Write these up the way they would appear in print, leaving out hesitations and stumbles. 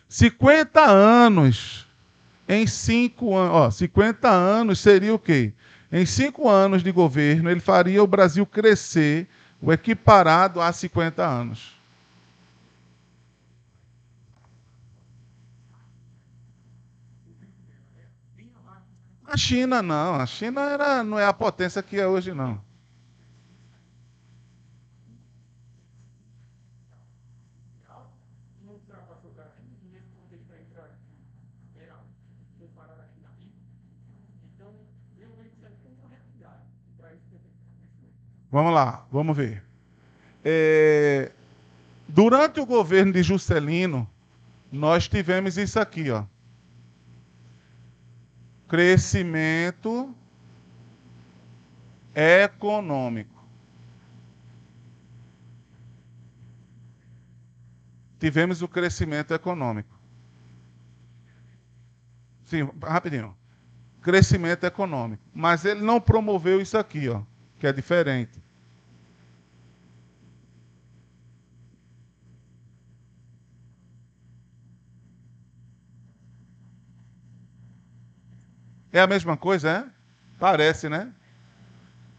50 anos, em 5 anos, 50 anos seria o quê? Em 5 anos de governo, ele faria o Brasil crescer, o equiparado a 50 anos. A China não, a China não é a potência que é hoje, não. Vamos lá, vamos ver. É, durante o governo de Juscelino, nós tivemos isso aqui, ó. Crescimento econômico. Tivemos o crescimento econômico. Sim, rapidinho. Crescimento econômico. Mas ele não promoveu isso aqui, ó, que é diferente. É a mesma coisa, é? Parece, né?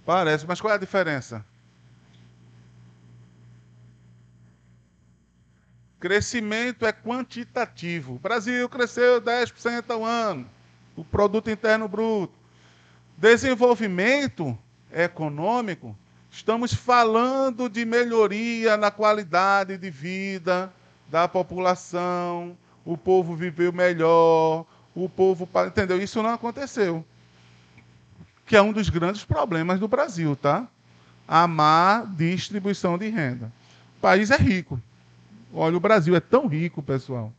Parece, mas qual é a diferença? Crescimento é quantitativo. O Brasil cresceu 10% ao ano, o produto interno bruto. Desenvolvimento econômico, estamos falando de melhoria na qualidade de vida da população, o povo viveu melhor, o povo, entendeu? Isso não aconteceu, que é um dos grandes problemas do Brasil, tá? A má distribuição de renda. O país é rico. Olha, o Brasil é tão rico, pessoal.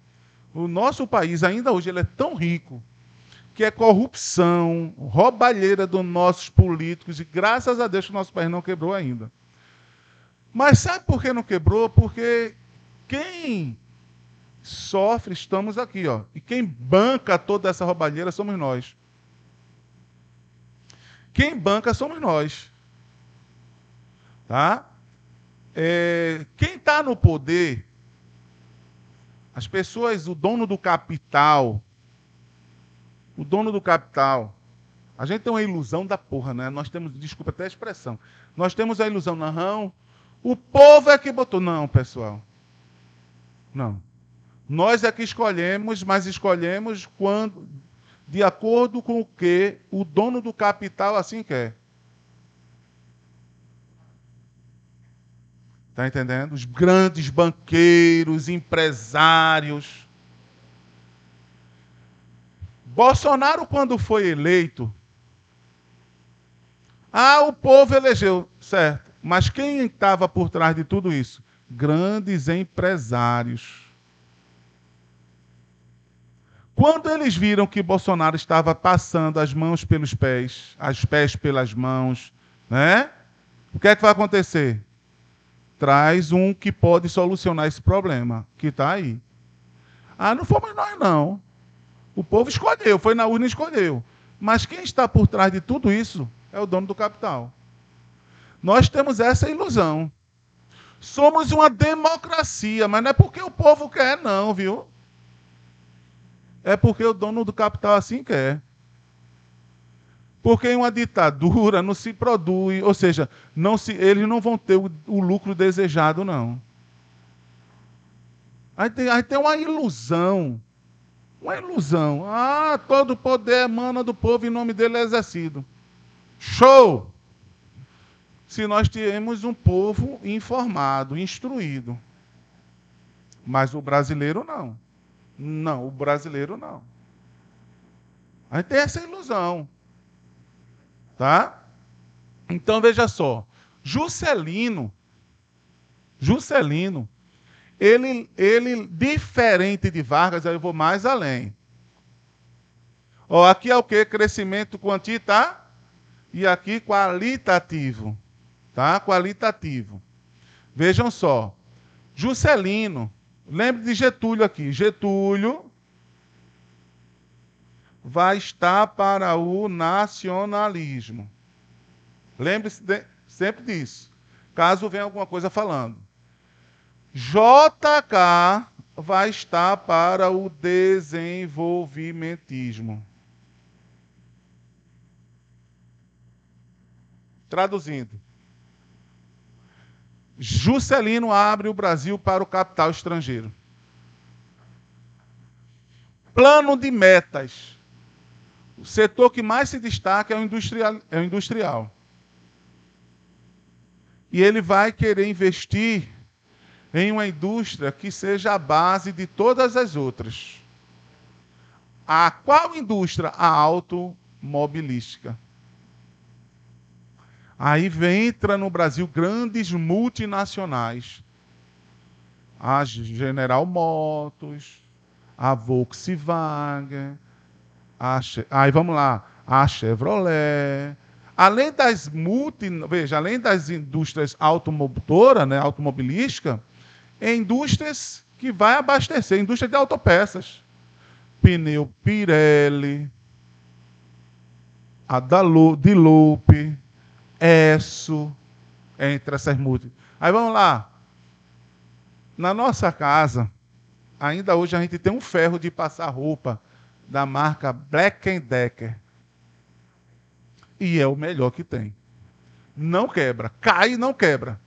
O nosso país ainda hoje ele é tão rico que é corrupção, roubalheira dos nossos políticos, e graças a Deus que o nosso país não quebrou ainda. Mas sabe por que não quebrou? Porque quem sofre, estamos aqui, ó. E quem banca toda essa roubalheira somos nós. Quem banca somos nós. Tá? Quem está no poder, as pessoas, o dono do capital, a gente tem uma ilusão da porra, né? Nós temos, desculpa até a expressão, nós temos a ilusão, não, o povo é que botou. Não, pessoal. Não. Nós é que escolhemos, mas escolhemos quando, de acordo com o que o dono do capital assim quer. Está entendendo? Os grandes banqueiros, empresários. Bolsonaro, quando foi eleito, o povo elegeu, certo. Mas quem estava por trás de tudo isso? Grandes empresários. Quando eles viram que Bolsonaro estava passando as mãos pelos pés, os pés pelas mãos, né? O que é que vai acontecer? Traz um que pode solucionar esse problema, que está aí. Não fomos nós, não. O povo escolheu, foi na urna e escolheu. Mas quem está por trás de tudo isso é o dono do capital. Nós temos essa ilusão. Somos uma democracia, mas não é porque o povo quer, não, viu? É porque o dono do capital assim quer. Porque em uma ditadura não se produz, ou seja, eles não vão ter o lucro desejado, não. Aí tem uma ilusão. Uma ilusão. Todo poder emana do povo e em nome dele é exercido. Show! Se nós temos um povo informado, instruído. Mas o brasileiro não. Não, o brasileiro não. Aí tem essa ilusão. Tá? Então veja só. Juscelino, ele diferente de Vargas, aí eu vou mais além. Aqui é o que? Crescimento quantitativo e aqui qualitativo. Tá? Qualitativo. Vejam só. Juscelino, lembre de Getúlio aqui. Getúlio vai estar para o nacionalismo. Lembre-se sempre disso. Caso venha alguma coisa falando. JK, vai estar para o desenvolvimentismo. Traduzindo, Juscelino abre o Brasil para o capital estrangeiro. Plano de metas. O setor que mais se destaca é o industrial. E ele vai querer investir em uma indústria que seja a base de todas as outras. A qual indústria? A automobilística. Aí entra no Brasil grandes multinacionais. A General Motors, a Volkswagen, aí vamos lá, a Chevrolet. Além das além das indústrias automotoras, né, automobilística, indústrias que vai abastecer, indústria de autopeças. Pneu Pirelli, a Dilup, Esso, entre essas multi. Aí vamos lá. Na nossa casa, ainda hoje a gente tem um ferro de passar roupa da marca Black & Decker. E é o melhor que tem. Não quebra. Cai e não quebra.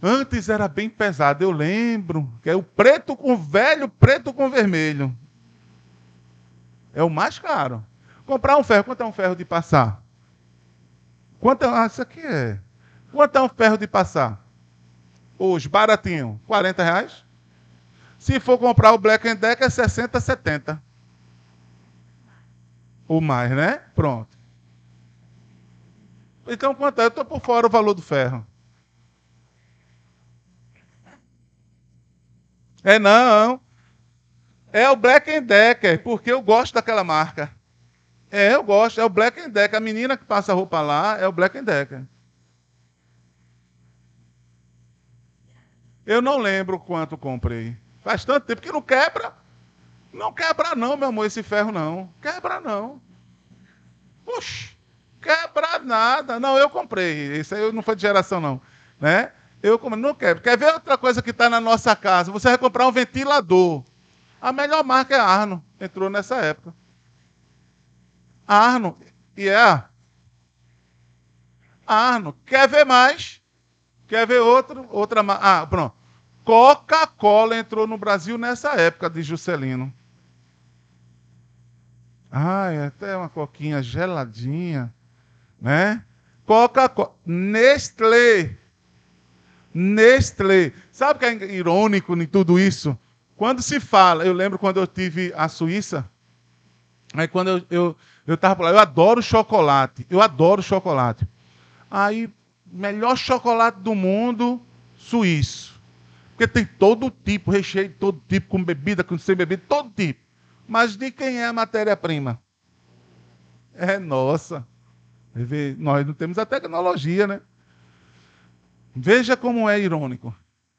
Antes era bem pesado, eu lembro, que é o preto com velho, preto com vermelho. É o mais caro. Comprar um ferro, quanto é um ferro de passar? Quanto é? Ah, isso aqui é. Quanto é um ferro de passar? Hoje, baratinho, R$40. Se for comprar o Black & Decker, é 60, 70. Ou mais, né? Pronto. Então, quanto é? Eu estou por fora o valor do ferro. É não. É o Black & Decker, porque eu gosto daquela marca. É, eu gosto. É o Black & Decker. A menina que passa a roupa lá é o Black & Decker. Eu não lembro quanto comprei. Faz tanto tempo que não quebra. Não quebra não, meu amor, esse ferro não. Quebra não. Puxa, quebra nada. Não, eu comprei. Isso aí não foi de geração não, né? Eu comprei, não quebra. Quer ver outra coisa que está na nossa casa? Você vai comprar um ventilador. A melhor marca é a Arno. Entrou nessa época. Arno. E é a Arno. Quer ver mais? Quer ver outra marca? Ah, pronto. Coca-Cola entrou no Brasil nessa época de Juscelino. Ai, até uma coquinha geladinha, né? Coca-Cola. Nestlé. Nestlé. Sabe o que é irônico em tudo isso? Quando se fala, eu lembro quando eu tive a Suíça, aí quando eu tava por lá, eu adoro chocolate. Eu adoro chocolate. Aí, melhor chocolate do mundo, suíço. Porque tem todo tipo, recheio de todo tipo, com bebida, com sem bebida, todo tipo. Mas de quem é a matéria-prima? É nossa. Nós não temos a tecnologia, né? Veja como é irônico.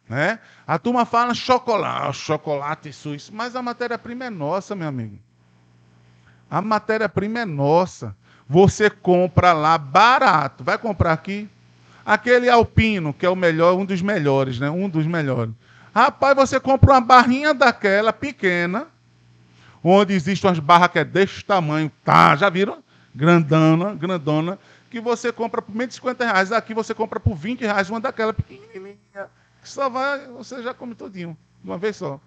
Né? A turma fala chocolate, chocolate suíço, mas a matéria-prima é nossa, meu amigo. A matéria-prima é nossa. Você compra lá barato. Vai comprar aqui? Aquele alpino, que é o melhor, um dos melhores, né? Um dos melhores. Rapaz, você compra uma barrinha daquela pequena, onde existem umas barras que é desse tamanho, tá? Já viram? Grandona, grandona, que você compra por R$150. Aqui você compra por R$20, uma daquela pequenininha. Que só vai, você já come todinho, de uma vez só.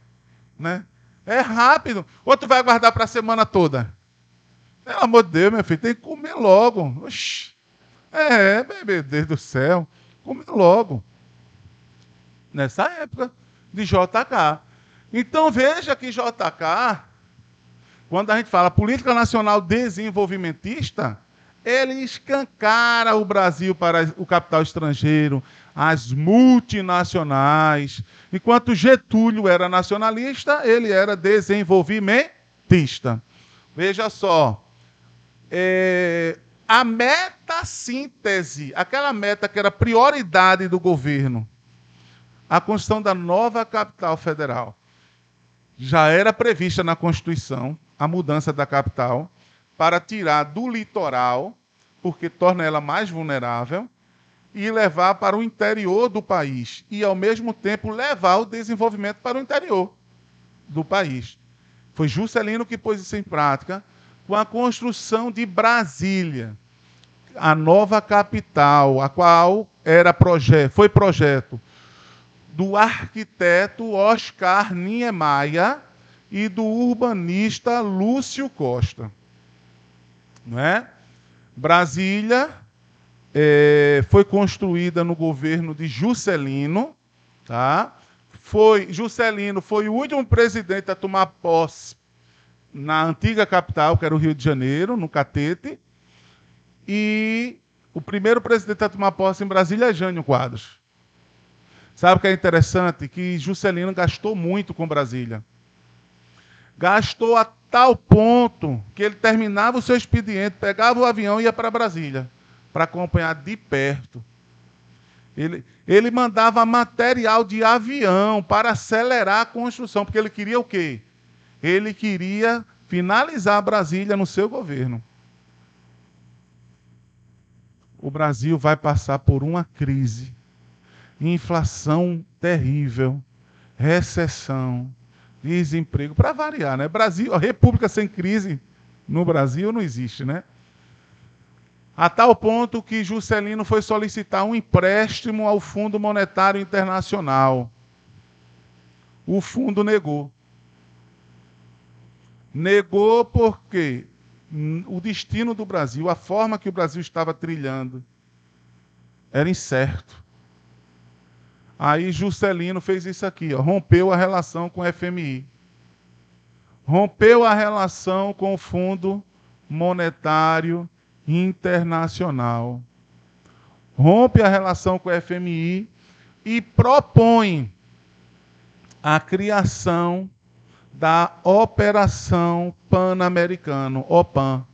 Né? É rápido. Outro vai guardar para a semana toda. Pelo amor de Deus, meu filho, tem que comer logo. Oxi. Meu Deus do céu. Comer logo. Nessa época de JK. Então veja que JK, quando a gente fala política nacional desenvolvimentista, ele escancara o Brasil para o capital estrangeiro, as multinacionais. Enquanto Getúlio era nacionalista, ele era desenvolvimentista. Veja só, a meta-síntese, aquela meta que era prioridade do governo, a construção da nova capital federal, já era prevista na Constituição a mudança da capital para tirar do litoral, porque torna ela mais vulnerável, e levar para o interior do país. E, ao mesmo tempo, levar o desenvolvimento para o interior do país. Foi Juscelino que pôs isso em prática com a construção de Brasília, a nova capital, a qual foi projeto do arquiteto Oscar Niemeyer e do urbanista Lúcio Costa. Não é? Brasília foi construída no governo de Juscelino, tá? Juscelino foi o último presidente a tomar posse na antiga capital, que era o Rio de Janeiro, no Catete, e o primeiro presidente a tomar posse em Brasília é Jânio Quadros. Sabe o que é interessante? Que Juscelino gastou muito com Brasília. Gastou a tal ponto que ele terminava o seu expediente, pegava o avião e ia para Brasília, para acompanhar de perto. Ele mandava material de avião para acelerar a construção, porque ele queria o quê? Ele queria finalizar Brasília no seu governo. O Brasil vai passar por uma crise, inflação terrível, recessão, desemprego, para variar, né? Brasil, a república sem crise no Brasil não existe, né? A tal ponto que Juscelino foi solicitar um empréstimo ao Fundo Monetário Internacional. O fundo negou. Negou porque o destino do Brasil, a forma que o Brasil estava trilhando, era incerto. Aí Juscelino fez isso aqui, ó, rompeu a relação com o FMI. Rompeu a relação com o Fundo Monetário Internacional. Rompe a relação com o FMI e propõe a criação da Operação Pan-Americano, OPAN,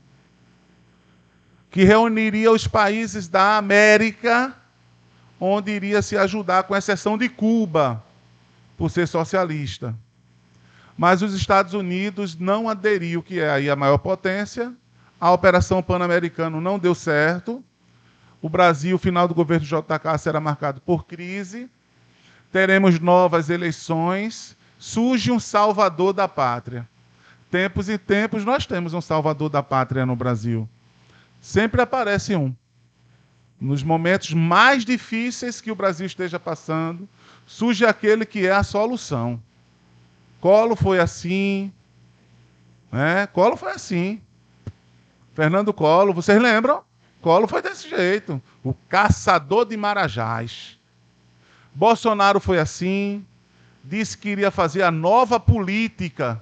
que reuniria os países da América, onde iria se ajudar, com exceção de Cuba, por ser socialista. Mas os Estados Unidos não aderiu, que é aí a maior potência. A Operação Pan-Americano não deu certo. O Brasil, o final do governo JK, será marcado por crise. Teremos novas eleições. Surge um salvador da pátria. Tempos e tempos nós temos um salvador da pátria no Brasil. Sempre aparece um. Nos momentos mais difíceis que o Brasil esteja passando, surge aquele que é a solução. Collor foi assim, né? Collor foi assim. Fernando Collor, vocês lembram? Collor foi desse jeito. O caçador de marajás. Bolsonaro foi assim. Disse que iria fazer a nova política.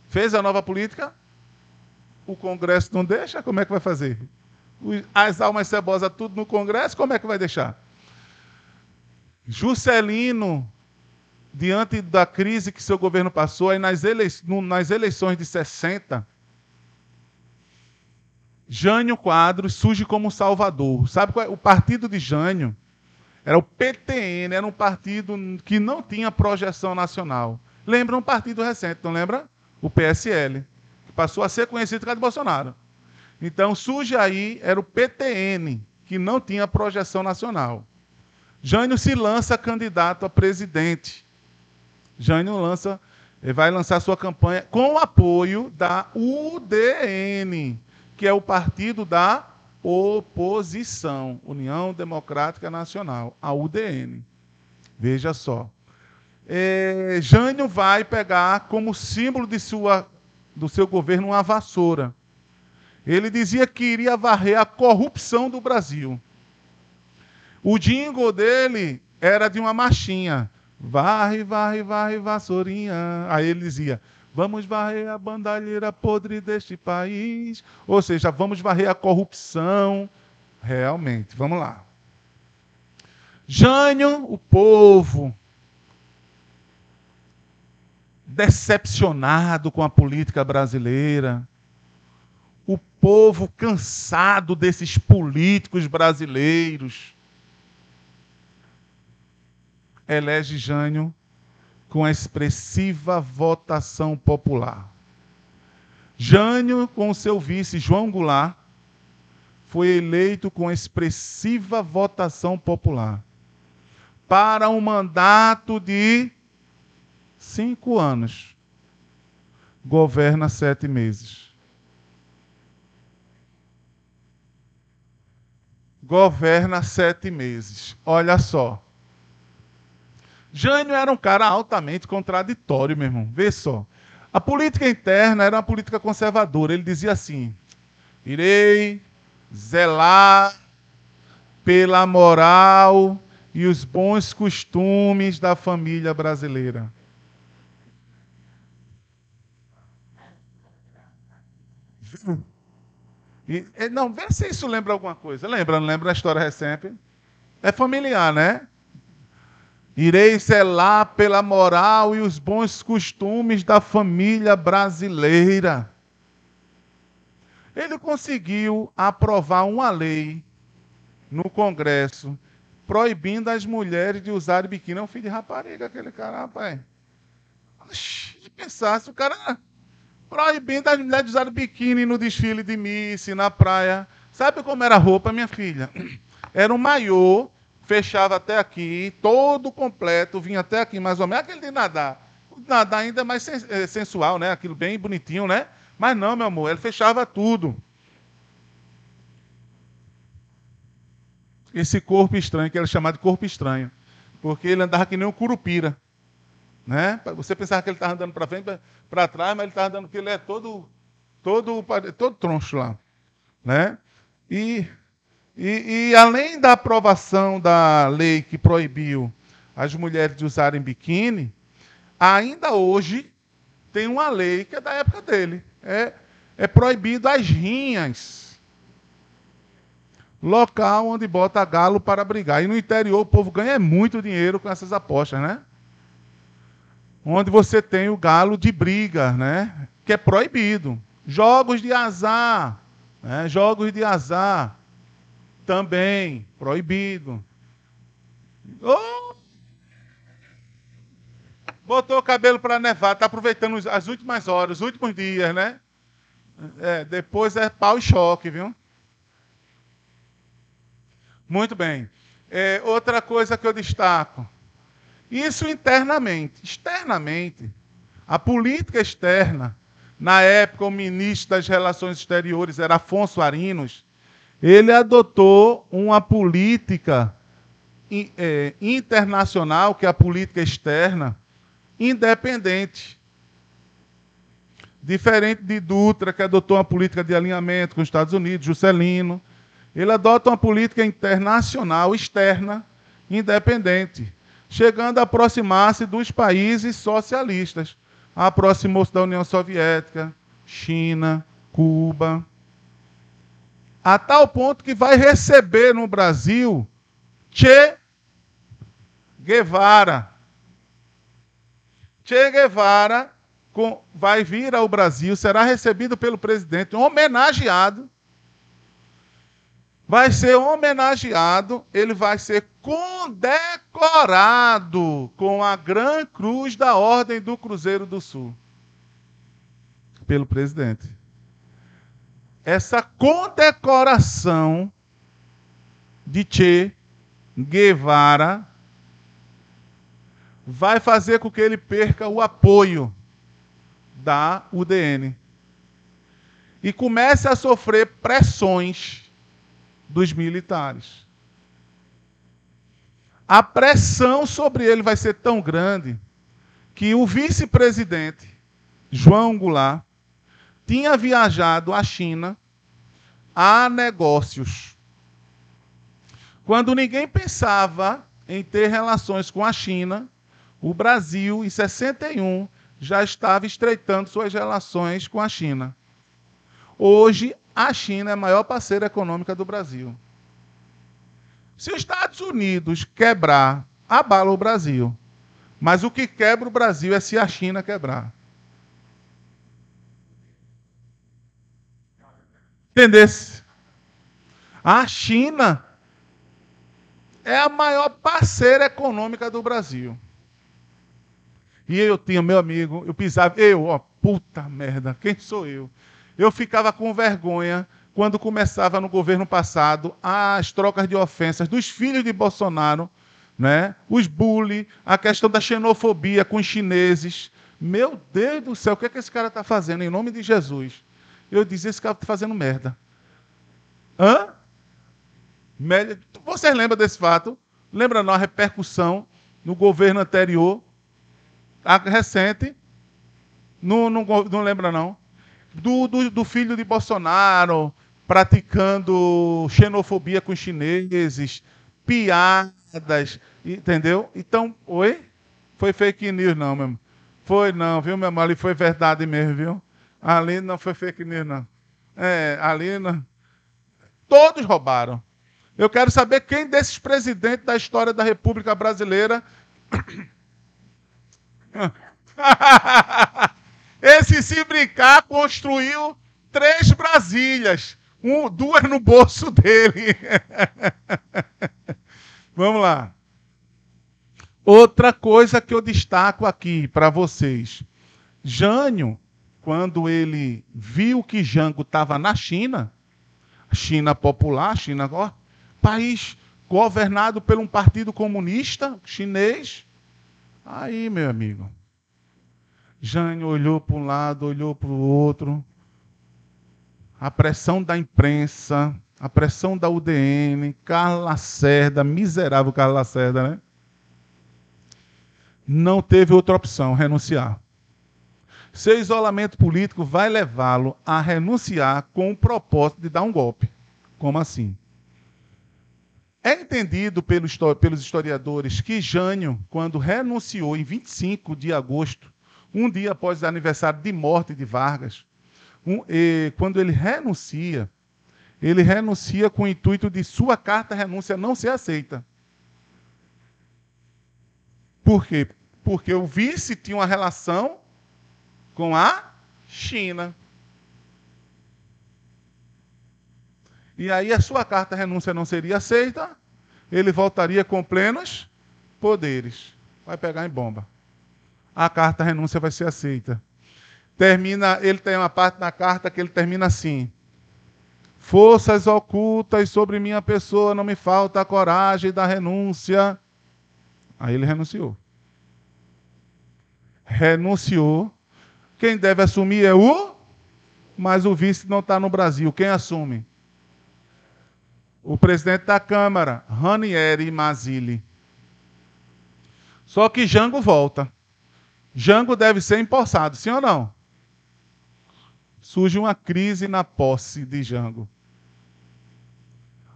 Fez a nova política? O Congresso não deixa? Como é que vai fazer? As almas cebosas tudo no Congresso, como é que vai deixar? Juscelino, diante da crise que seu governo passou, aí nas eleições de 60, Jânio Quadros surge como salvador. Sabe qual é? O partido de Jânio era o PTN, era um partido que não tinha projeção nacional. Lembra um partido recente, não lembra? O PSL, que passou a ser conhecido por causa de Bolsonaro. Então surge aí, era o PTN, que não tinha projeção nacional. Jânio se lança candidato a presidente. Jânio vai lançar sua campanha com o apoio da UDN, que é o partido da oposição, União Democrática Nacional, a UDN. Veja só. Jânio vai pegar como símbolo do seu governo uma vassoura. Ele dizia que iria varrer a corrupção do Brasil. O jingle dele era de uma marchinha. Varre, varre, varre, vassourinha. Aí ele dizia, vamos varrer a bandalheira podre deste país. Ou seja, vamos varrer a corrupção. Realmente, vamos lá. Jânio, o povo, decepcionado com a política brasileira. O povo cansado desses políticos brasileiros. Elege Jânio com a expressiva votação popular. Jânio, com seu vice João Goulart, foi eleito com expressiva votação popular para um mandato de 5 anos. Governa 7 meses. Governa 7 meses. Olha só. Jânio era um cara altamente contraditório, meu irmão. Vê só. A política interna era uma política conservadora. Ele dizia assim: irei zelar pela moral e os bons costumes da família brasileira. Não, vê se isso lembra alguma coisa. Lembra, não lembra a história recente? É familiar, né? Irei zelar pela moral e os bons costumes da família brasileira. Ele conseguiu aprovar uma lei no Congresso proibindo as mulheres de usarem biquíni. É um filho de rapariga, aquele cara, rapaz. Oxi, de pensar, se o cara proibindo as mulheres de usarem biquíni no desfile de Miss, na praia. Sabe como era a roupa, minha filha? Era um maiô, fechava até aqui, todo completo, vinha até aqui, mais ou menos. Aquele de nadar. O de nadar ainda é mais sensual, né? Aquilo bem bonitinho, né? Mas não, meu amor, ele fechava tudo. Esse corpo estranho, que era chamado de corpo estranho. Porque ele andava que nem um curupira. Né? Você pensava que ele estava andando para frente, para trás, mas ele estava andando, porque ele é todo troncho lá. Né? E além da aprovação da lei que proibiu as mulheres de usarem biquíni, ainda hoje tem uma lei que é da época dele. É proibido as rinhas. Local onde bota galo para brigar. E no interior o povo ganha muito dinheiro com essas apostas, né? Onde você tem o galo de briga, né? Que é proibido. Jogos de azar, né? Jogos de azar também proibido. Oh, botou o cabelo para nevar, tá aproveitando as últimas horas, os últimos dias, né? Depois é pau e choque, viu? Muito bem. Outra coisa que eu destaco. Isso internamente. Externamente, a política externa, na época o ministro das Relações Exteriores era Afonso Arinos, ele adotou uma política internacional, que é a política externa, independente. Diferente de Dutra, que adotou uma política de alinhamento com os Estados Unidos, Juscelino, ele adota uma política internacional externa, independente, chegando a aproximar-se dos países socialistas. Aproximou-se da União Soviética, China, Cuba, a tal ponto que vai receber no Brasil Che Guevara. Che Guevara vai vir ao Brasil, será recebido pelo presidente, homenageado. Vai ser homenageado, ele vai ser condecorado com a Gran Cruz da Ordem do Cruzeiro do Sul pelo presidente. Essa condecoração de Che Guevara vai fazer com que ele perca o apoio da UDN e comece a sofrer pressões dos militares. A pressão sobre ele vai ser tão grande que o vice-presidente, João Goulart, tinha viajado à China a negócios. Quando ninguém pensava em ter relações com a China, o Brasil, em 61, já estava estreitando suas relações com a China. Hoje, a China é a maior parceira econômica do Brasil. Se os Estados Unidos quebrar, abala o Brasil. Mas o que quebra o Brasil é se a China quebrar. Entendesse? A China é a maior parceira econômica do Brasil. E eu tinha, meu amigo, eu pisava, puta merda, quem sou eu? Eu ficava com vergonha quando começava no governo passado as trocas de ofensas dos filhos de Bolsonaro, né? Os bullying, a questão da xenofobia com os chineses. Meu Deus do céu, o que é que esse cara está fazendo em nome de Jesus? Eu dizia, esse cara está fazendo merda. Hã? Vocês lembram desse fato? Lembra não a repercussão no governo anterior, a recente? Não lembra não? Do filho de Bolsonaro praticando xenofobia com os chineses, piadas, entendeu? Então, oi? Foi fake news não, meu irmão. Foi não, viu, meu irmão? Ali foi verdade mesmo, viu? Ali não foi fake news, não. Ali não. Todos roubaram. Eu quero saber quem desses presidentes da história da República Brasileira. Esse, se brincar, construiu 3 Brasílias. Duas no bolso dele. Vamos lá. Outra coisa que eu destaco aqui para vocês. Jânio, quando ele viu que Jango estava na China, China popular, China, ó, país governado por um partido comunista chinês, aí, meu amigo, Jânio olhou para um lado, olhou para o outro, a pressão da imprensa, a pressão da UDN, Carlos Lacerda, miserável Carlos Lacerda, né? Não teve outra opção, renunciar. Seu isolamento político vai levá-lo a renunciar com o propósito de dar um golpe. Como assim? É entendido pelos historiadores que Jânio, quando renunciou em 25 de agosto, um dia após o aniversário de morte de Vargas, quando ele renuncia com o intuito de sua carta renúncia não ser aceita. Por quê? Porque o vice tinha uma relação com a China. E aí a sua carta renúncia não seria aceita, ele voltaria com plenos poderes. Vai pegar em bomba. A carta renúncia vai ser aceita. Ele tem uma parte na carta que ele termina assim: forças ocultas sobre minha pessoa, não me falta a coragem da renúncia. Aí ele renunciou. Renunciou. Quem deve assumir é mas o vice não está no Brasil. Quem assume? O presidente da Câmara, Ranieri Mazzilli. Só que Jango volta. Jango deve ser empossado, sim ou não? Surge uma crise na posse de Jango.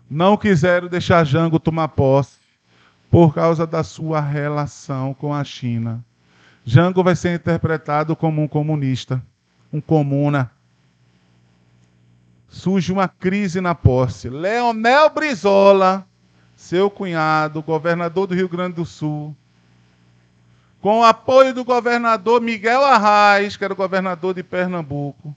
Não quiseram deixar Jango tomar posse por causa da sua relação com a China. Jango vai ser interpretado como um comunista, um comuna. Surge uma crise na posse. Leonel Brizola, seu cunhado, governador do Rio Grande do Sul, com o apoio do governador Miguel Arraes, que era o governador de Pernambuco,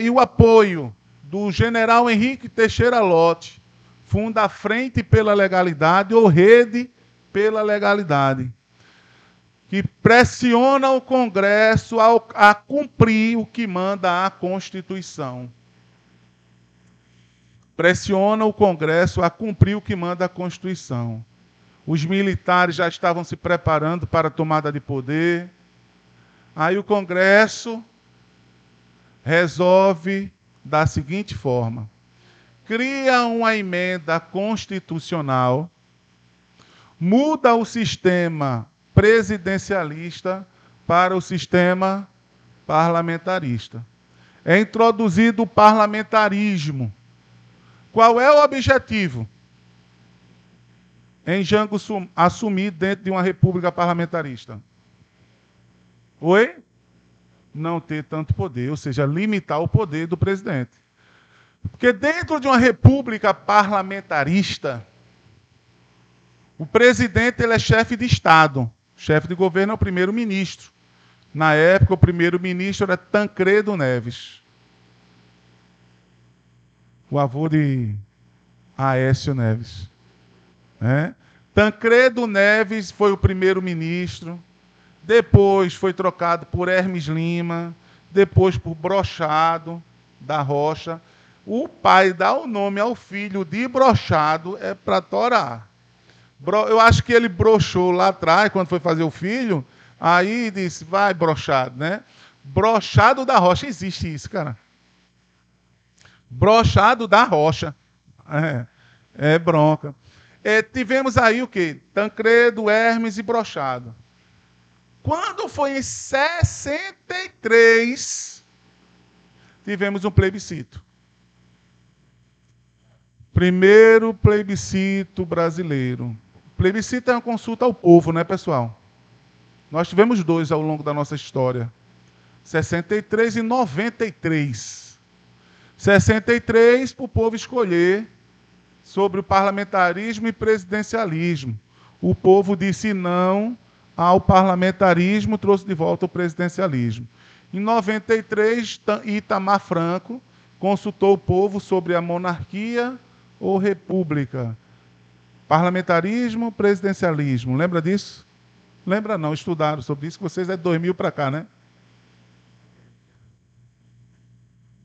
e o apoio do general Henrique Teixeira Lott, funda a Frente pela Legalidade ou Rede pela Legalidade, que pressiona o Congresso a cumprir o que manda a Constituição. Pressiona o Congresso a cumprir o que manda a Constituição. Os militares já estavam se preparando para a tomada de poder. Aí o Congresso resolve da seguinte forma: cria uma emenda constitucional, muda o sistema presidencialista para o sistema parlamentarista. É introduzido o parlamentarismo. Qual é o objetivo? Em Jango assumir dentro de uma república parlamentarista. Oi? Não ter tanto poder, ou seja, limitar o poder do presidente. Porque dentro de uma república parlamentarista, o presidente ele é chefe de Estado. O chefe de governo é o primeiro-ministro. Na época, o primeiro-ministro era Tancredo Neves. O avô de Aécio Neves. Tancredo Neves foi o primeiro-ministro. Depois foi trocado por Hermes Lima. Depois por Brochado. da Rocha. O pai dá o nome ao filho de brochado, é para torar. Eu acho que ele brochou lá atrás, quando foi fazer o filho, aí disse, vai brochado, né? Brochado da Rocha, existe isso, cara. Brochado da Rocha. É, é bronca. Tivemos aí o quê? Tancredo, Hermes e Brochado. Quando foi em 63, tivemos um plebiscito. Primeiro plebiscito brasileiro. Plebiscito é uma consulta ao povo, né, pessoal? Nós tivemos dois ao longo da nossa história. 63 e 93. 63 para o povo escolher sobre o parlamentarismo e presidencialismo. O povo disse não ao parlamentarismo, trouxe de volta o presidencialismo. Em 93, Itamar Franco consultou o povo sobre a monarquia ou república. Parlamentarismo, presidencialismo. Lembra disso? Lembra não, estudaram sobre isso, que vocês é de 2000 para cá, né?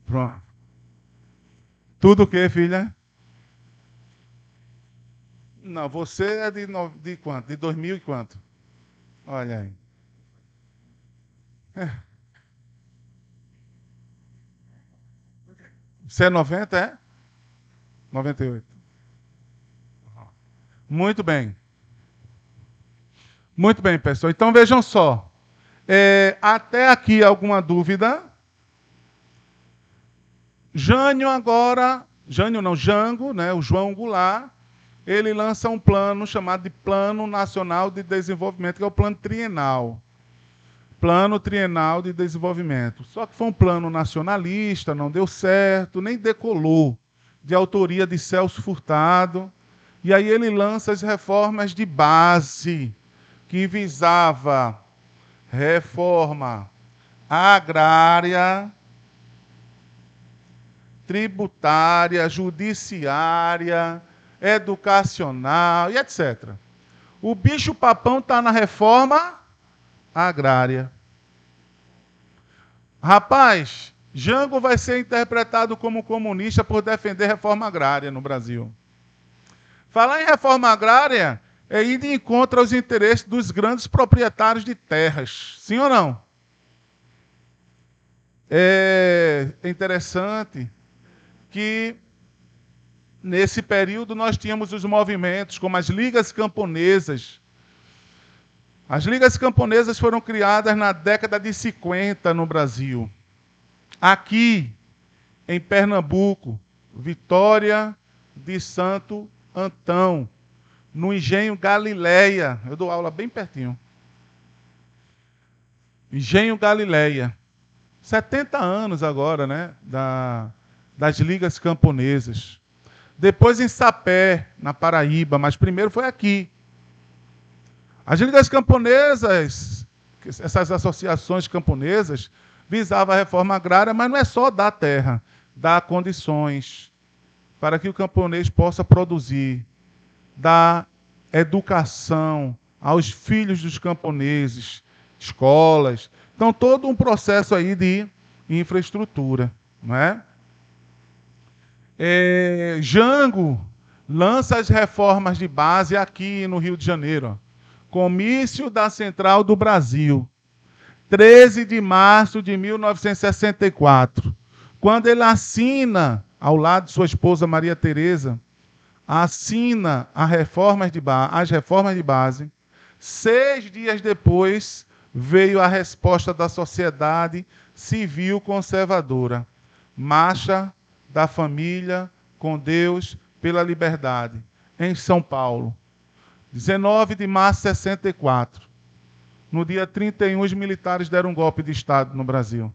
Pronto. Tudo o quê, filha? Não, você é de quanto? De 2000 e quanto? Olha aí. Você é 90, é? 98. Muito bem. Muito bem, pessoal. Então vejam só. Até aqui alguma dúvida? Jânio agora, Jânio não, Jango, né, o João Goulart, ele lança um plano chamado de Plano Nacional de Desenvolvimento, que é o plano trienal. Plano Trienal de Desenvolvimento. Só que foi um plano nacionalista, não deu certo, nem decolou, de autoria de Celso Furtado. E aí ele lança as reformas de base, que visava reforma agrária, tributária, judiciária, educacional e etc. O bicho-papão está na reforma agrária. Rapaz, Jango vai ser interpretado como comunista por defender reforma agrária no Brasil. Falar em reforma agrária é ir de encontro aos interesses dos grandes proprietários de terras. Sim ou não? É interessante que nesse período nós tínhamos os movimentos como as ligas camponesas. As ligas camponesas foram criadas na década de 50 no Brasil. Aqui, em Pernambuco, Vitória de Santo Antão, no Engenho Galileia. Eu dou aula bem pertinho. Engenho Galileia. 70 anos agora, né? Das ligas camponesas. Depois em Sapé, na Paraíba, mas primeiro foi aqui. As ligas camponesas, essas associações camponesas, visavam a reforma agrária, mas não é só dar terra, dar condições para que o camponês possa produzir, dar educação aos filhos dos camponeses, escolas. Então, todo um processo aí de infraestrutura, não é? Jango lança as reformas de base aqui no Rio de Janeiro. Ó. Comício da Central do Brasil, 13 de março de 1964. Quando ele assina, ao lado de sua esposa Maria Tereza, assina as reformas de base, 6 dias depois veio a resposta da sociedade civil conservadora. Marcha da Família com Deus pela Liberdade, em São Paulo. 19 de março de 64. No dia 31, os militares deram um golpe de Estado no Brasil.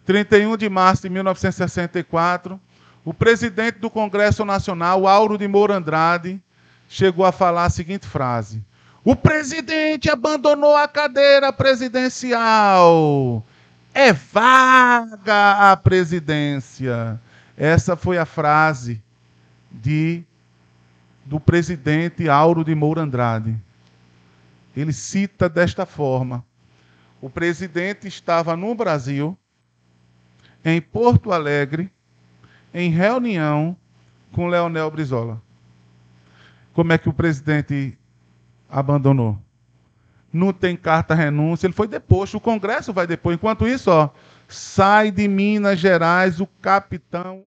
31 de março de 1964, o presidente do Congresso Nacional, Auro de Moura Andrade, chegou a falar a seguinte frase: o presidente abandonou a cadeira presidencial. É vaga a presidência. Essa foi a frase do presidente Auro de Moura Andrade. Ele cita desta forma: o presidente estava no Brasil em Porto Alegre, em reunião com Leonel Brizola. Como é que o presidente abandonou? Não tem carta renúncia, ele foi deposto, o Congresso vai depor. Enquanto isso, sai de Minas Gerais o capitão